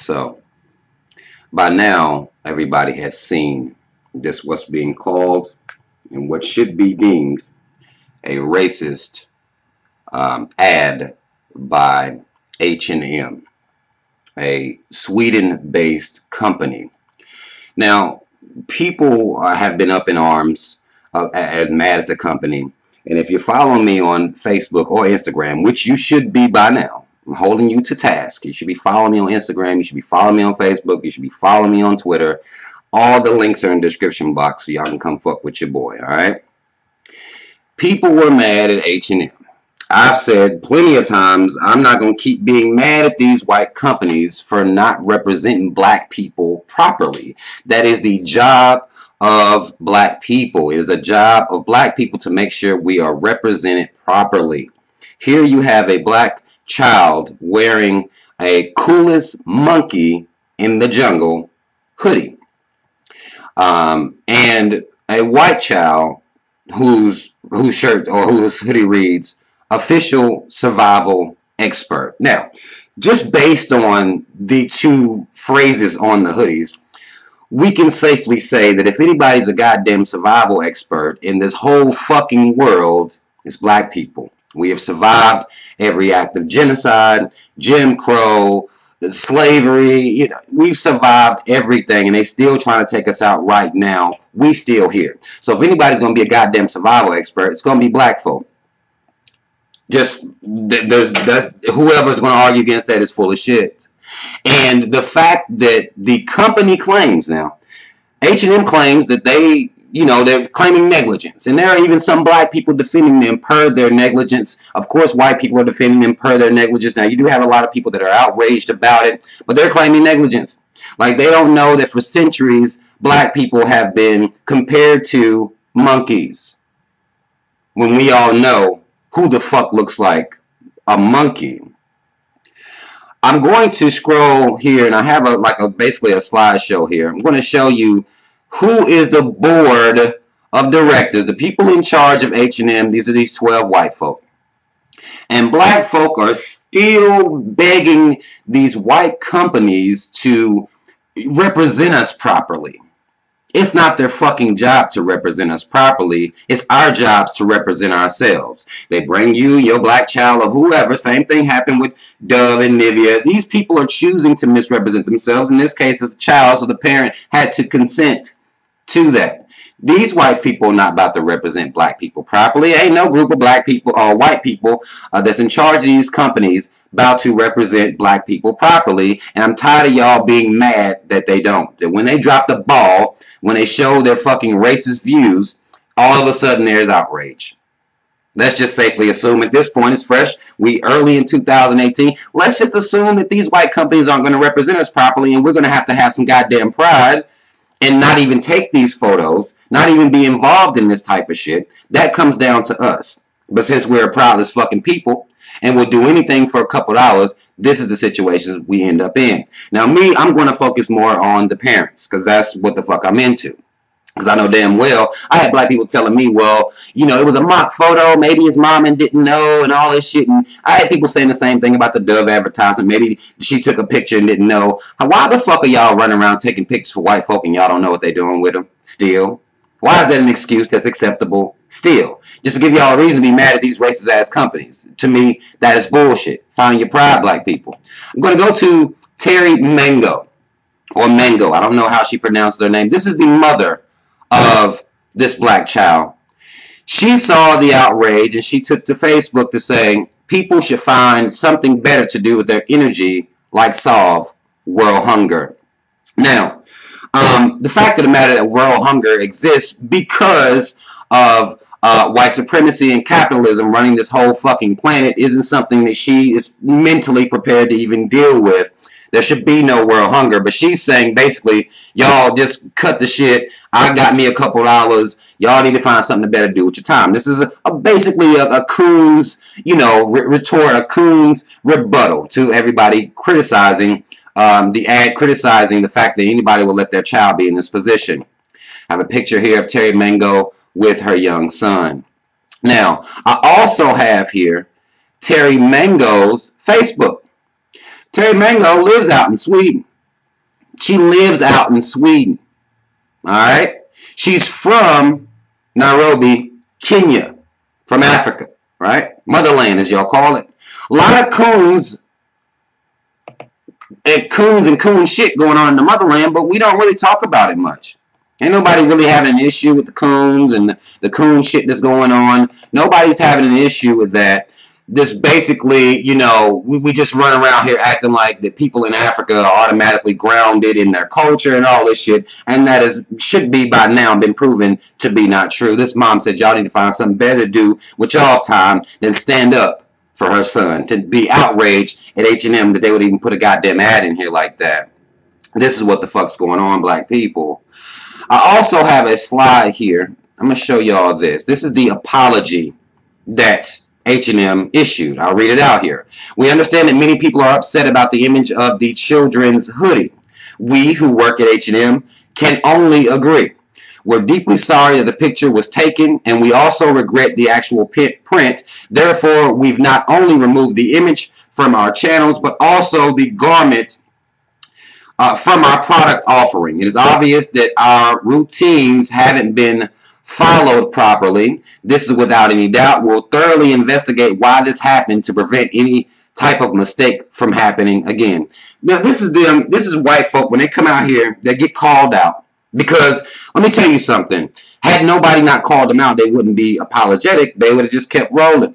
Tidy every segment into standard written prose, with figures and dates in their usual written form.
So by now, everybody has seen this, what's being called and what should be deemed a racist ad by H&M, a Sweden-based company. Now, people have been up in arms and mad at the company. And if you're following me on Facebook or Instagram, which you should be by now, I'm holding you to task. You should be following me on Instagram. You should be following me on Facebook. You should be following me on Twitter. All the links are in the description box so y'all can come fuck with your boy, all right? People were mad at H&M. I've said plenty of times I'm not going to keep being mad at these white companies for not representing black people properly. That is the job of black people. It is a job of black people to make sure we are represented properly. Here you have a black child wearing a coolest monkey in the jungle hoodie. And a white child whose shirt or whose hoodie reads official survival expert. Now, just based on the two phrases on the hoodies, we can safely say that if anybody's a goddamn survival expert in this whole fucking world, it's black people. We have survived every act of genocide, Jim Crow, slavery. You know, we've survived everything, and they still trying to take us out right now. We still here. So if anybody's going to be a goddamn survival expert, it's going to be black folk. Just whoever's going to argue against that is full of shit. And the fact that the company claims now, H&M claims that they're claiming negligence. And there are even some black people defending them per their negligence. Of course, white people are defending them per their negligence. Now, you do have a lot of people that are outraged about it, but they're claiming negligence. Like, they don't know that for centuries, black people have been compared to monkeys. When we all know who the fuck looks like a monkey. I'm going to scroll here, and I have basically a slideshow here. I'm going to show you who is the board of directors, the people in charge of H&M. These are these 12 white folk. And black folk are still begging these white companies to represent us properly. It's not their fucking job to represent us properly. It's our jobs to represent ourselves. They bring you, your black child, or whoever. Same thing happened with Dove and Nivea. These people are choosing to misrepresent themselves. In this case, it's a child, so the parent had to consent to that. These white people are not about to represent black people properly. Ain't no group of black people or white people that's in charge of these companies about to represent black people properly. And I'm tired of y'all being mad that they don't. That when they drop the ball, when they show their fucking racist views, all of a sudden there's outrage. Let's just safely assume at this point, it's fresh. We early in 2018. Let's just assume that these white companies aren't going to represent us properly, and we're going to have some goddamn pride and not even take these photos, not even be involved in this type of shit. That comes down to us. But since we're a proudless fucking people and we'll do anything for a couple dollars, this is the situations we end up in. Now me, I'm going to focus more on the parents because that's what the fuck I'm into. Because I know damn well, I had black people telling me, well, it was a mock photo. Maybe his mom and didn't know and all this shit. And I had people saying the same thing about the Dove advertisement. Maybe she took a picture and didn't know. Why the fuck are y'all running around taking pictures for white folk and y'all don't know what they're doing with them still? Why is that an excuse that's acceptable still? Just to give y'all a reason to be mad at these racist ass companies. To me, that is bullshit. Find your pride, black people. I'm going to go to Terry Mango. Or Mango. I don't know how she pronounces her name. This is the mother of this black child. She saw the outrage and she took to Facebook to say people should find something better to do with their energy, like solve world hunger. Now, the fact of the matter that world hunger exists because of white supremacy and capitalism running this whole fucking planet isn't something that she is mentally prepared to even deal with. There should be no world hunger. But she's saying basically, y'all just cut the shit. I got me a couple dollars. Y'all need to find something better to do with your time. This is basically a Coons, retort, a Coons rebuttal to everybody criticizing the ad, criticizing the fact that anybody will let their child be in this position. I have a picture here of Terry Mango with her young son. Now, I also have here Terry Mango's Facebook. Terry Mango lives out in Sweden. She lives out in Sweden. Alright? She's from Nairobi, Kenya. From Africa. Right? Motherland, as y'all call it. A lot of coons and coon shit going on in the motherland, but we don't really talk about it much. Ain't nobody really having an issue with the coons and the coon shit that's going on. Nobody's having an issue with that. This basically, you know, we just run around here acting like the people in Africa are automatically grounded in their culture and all this shit, and that should be by now been proven to be not true. This mom said y'all need to find something better to do with y'all's time than stand up for her son. To be outraged at H&M that they would even put a goddamn ad in here like that. This is what the fuck's going on, black people. I also have a slide here. I'm going to show y'all this. This is the apology that H&M issued. I'll read it out here. We understand that many people are upset about the image of the children's hoodie. We who work at H&M can only agree. We're deeply sorry that the picture was taken, and we also regret the actual print. Therefore, we've not only removed the image from our channels, but also the garment from our product offering. It is obvious that our routines haven't been followed properly. This is without any doubt. We'll thoroughly investigate why this happened to prevent any type of mistake from happening again. Now, this is white folk when they come out here, they get called out. Because, let me tell you something, had nobody not called them out, they wouldn't be apologetic. They would have just kept rolling.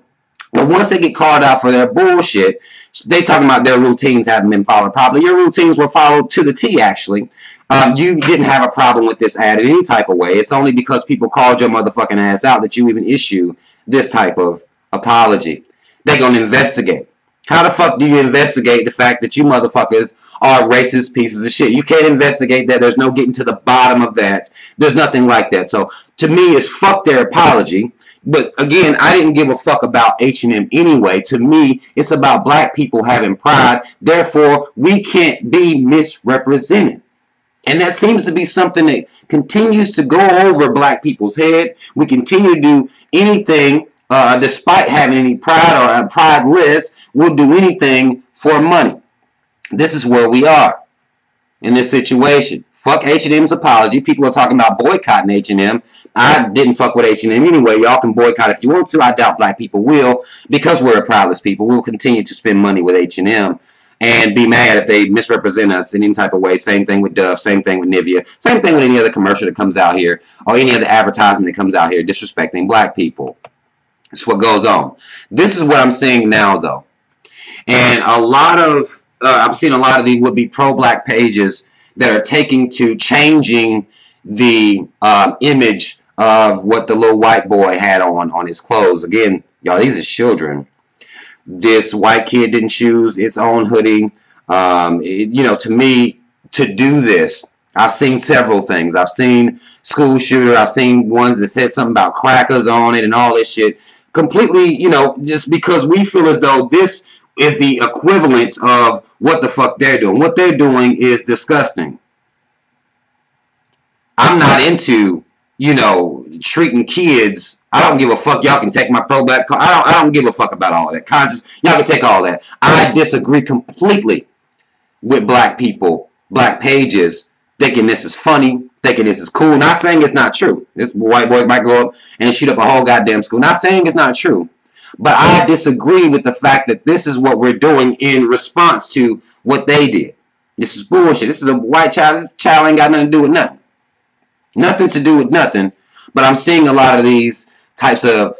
But once they get called out for their bullshit, they talking about their routines haven't been followed properly. Your routines were followed to the T, actually. You didn't have a problem with this ad in any type of way. It's only because people called your motherfucking ass out that you even issue this type of apology. They're going to investigate. How the fuck do you investigate the fact that you motherfuckers are racist pieces of shit? You can't investigate that. There's no getting to the bottom of that. There's nothing like that. So, to me, it's fuck their apology. But, again, I didn't give a fuck about H&M anyway. To me, it's about black people having pride. Therefore, we can't be misrepresented. And that seems to be something that continues to go over black people's head. We continue to do anything, despite having any pride or a pride list, we'll do anything for money. This is where we are in this situation. Fuck H&M's apology. People are talking about boycotting H&M. I didn't fuck with H&M anyway. Y'all can boycott if you want to. I doubt black people will, because we're a proudless people. We'll continue to spend money with H&M and be mad if they misrepresent us in any type of way. Same thing with Dove. Same thing with Nivea. Same thing with any other commercial that comes out here or any other advertisement that comes out here disrespecting black people. That's what goes on. This is what I'm seeing now, though. And a lot of, I'm seeing a lot of the would-be pro-black pages that are taking to changing the image of what the little white boy had on his clothes. Again, y'all, these are children. This white kid didn't choose its own hoodie. You know, to me, to do this, I've seen several things. I've seen school shooter. I've seen ones that said something about crackers on it and all this shit. Completely, you know, just because we feel as though this is the equivalent of what the fuck they're doing. What they're doing is disgusting. I'm not into, you know, treating kids. I don't give a fuck. Y'all can take my pro-black. I don't give a fuck about all that. Conscious. Y'all can take all that. I disagree completely with black people, black pages, thinking this is funny, thinking this is cool. Not saying it's not true. This white boy might go up and shoot up a whole goddamn school. Not saying it's not true. But I disagree with the fact that this is what we're doing in response to what they did. This is bullshit. This is a white child. Child ain't got nothing to do with nothing. Nothing to do with nothing. But I'm seeing a lot of these types of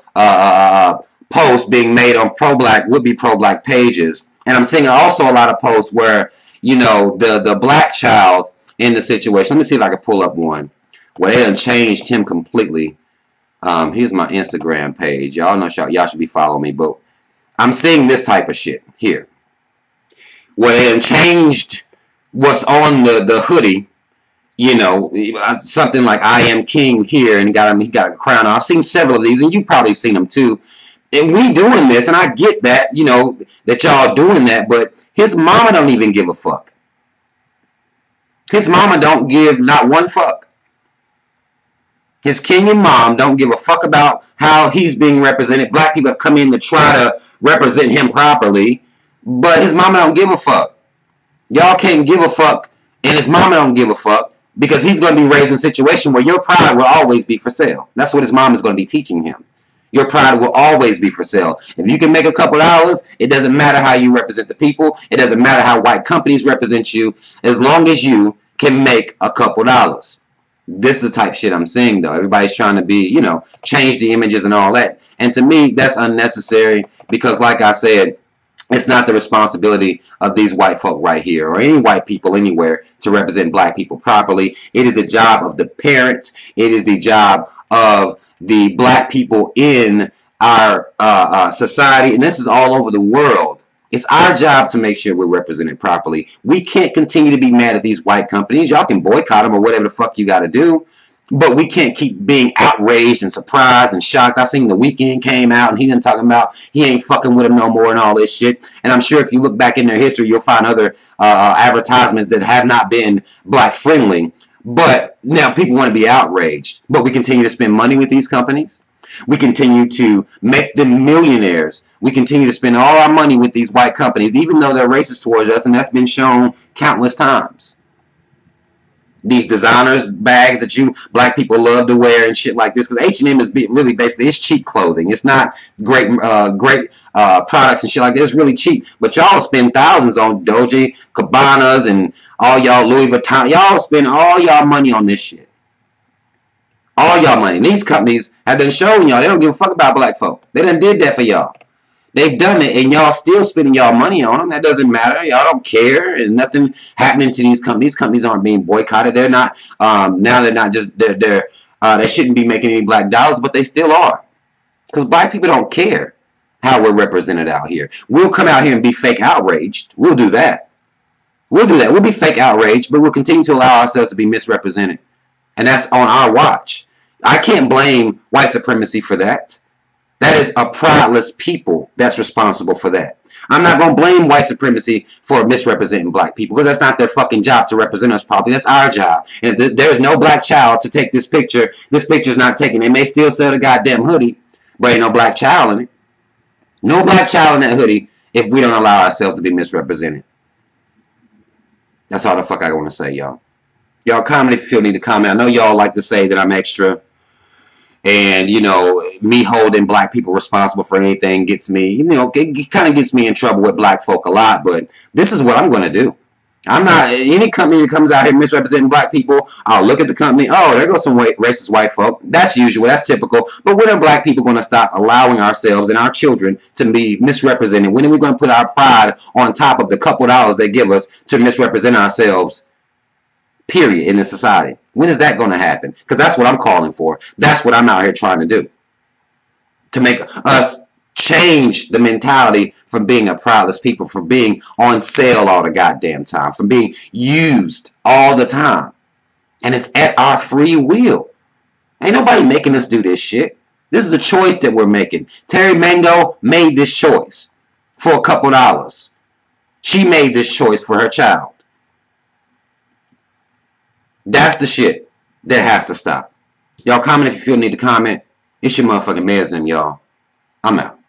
posts being made on pro-black, would-be pro-black pages. And I'm seeing also a lot of posts where, you know, the black child in the situation. Let me see if I can pull up one where they done changed him completely. Here's my Instagram page. Y'all know y'all should be following me, but I'm seeing this type of shit here, where they done changed what's on the hoodie. You know, something like "I am king" here, and he got a crown on. I've seen several of these, and you've probably seen them too. And we doing this, and I get that, you know, that y'all doing that, but his mama don't even give a fuck. His mama don't give not one fuck. His Kenyan mom don't give a fuck about how he's being represented. Black people have come in to try to represent him properly, but his mama don't give a fuck. Y'all can't give a fuck And his mama don't give a fuck because he's going to be raised in a situation where your pride will always be for sale. That's what his mom is going to be teaching him. Your pride will always be for sale. If you can make a couple dollars, it doesn't matter how you represent the people. It doesn't matter how white companies represent you, as long as you can make a couple dollars. This is the type of shit I'm seeing, though. Everybody's trying to be, you know, change the images and all that. And to me, that's unnecessary because, like I said, it's not the responsibility of these white folk right here or any white people anywhere to represent black people properly. It is the job of the parents. It is the job of the black people in our society. And this is all over the world. It's our job to make sure we're represented properly. We can't continue to be mad at these white companies. Y'all can boycott them or whatever the fuck you got to do. But we can't keep being outraged and surprised and shocked. I seen The Weeknd came out and he done talking about he ain't fucking with him no more and all this shit. And I'm sure if you look back in their history, you'll find other advertisements that have not been black friendly. But now people want to be outraged. But we continue to spend money with these companies. We continue to make them millionaires. We continue to spend all our money with these white companies, even though they're racist towards us, and that's been shown countless times. These designers bags that you black people love to wear and shit like this, because H&M is really basically, it's cheap clothing. It's not great products and shit like that. It's really cheap, but y'all spend thousands on Doji, Cabanas, and all y'all Louis Vuitton. Y'all spend all y'all money on this shit. All y'all money. These companies have been showing y'all they don't give a fuck about black folk. They done did that for y'all. They've done it, and y'all still spending y'all money on them. That doesn't matter. Y'all don't care. There's nothing happening to these companies. Companies aren't being boycotted. They're not. Now they're not just. They shouldn't be making any black dollars, but they still are. Because black people don't care how we're represented out here. We'll come out here and be fake outraged. We'll do that. We'll do that. We'll be fake outraged, but we'll continue to allow ourselves to be misrepresented, and that's on our watch. I can't blame white supremacy for that. That is a prideless people that's responsible for that. I'm not going to blame white supremacy for misrepresenting black people because that's not their fucking job to represent us properly. That's our job. And if there's no black child to take this picture's not taken. They may still sell the goddamn hoodie, but ain't no black child in it. No black child in that hoodie if we don't allow ourselves to be misrepresented. That's all the fuck I want to say, y'all. Y'all comment if you feel need to comment. I know y'all like to say that I'm extra. And, you know, me holding black people responsible for anything gets me, you know, it kind of gets me in trouble with black folk a lot. But this is what I'm going to do. I'm not, any company that comes out here misrepresenting black people, I'll look at the company, oh, there goes some racist white folk. That's usual, that's typical. But when are black people going to stop allowing ourselves and our children to be misrepresented? When are we going to put our pride on top of the couple dollars they give us to misrepresent ourselves? Period, in this society. When is that going to happen? Because that's what I'm calling for. That's what I'm out here trying to do. To make us change the mentality from being a prideless people, from being on sale all the goddamn time, from being used all the time. And it's at our free will. Ain't nobody making us do this shit. This is a choice that we're making. Terry Mango made this choice for a couple dollars. She made this choice for her child. That's the shit that has to stop. Y'all comment if you feel need to comment. It's your motherfucking Mesnim, y'all. I'm out.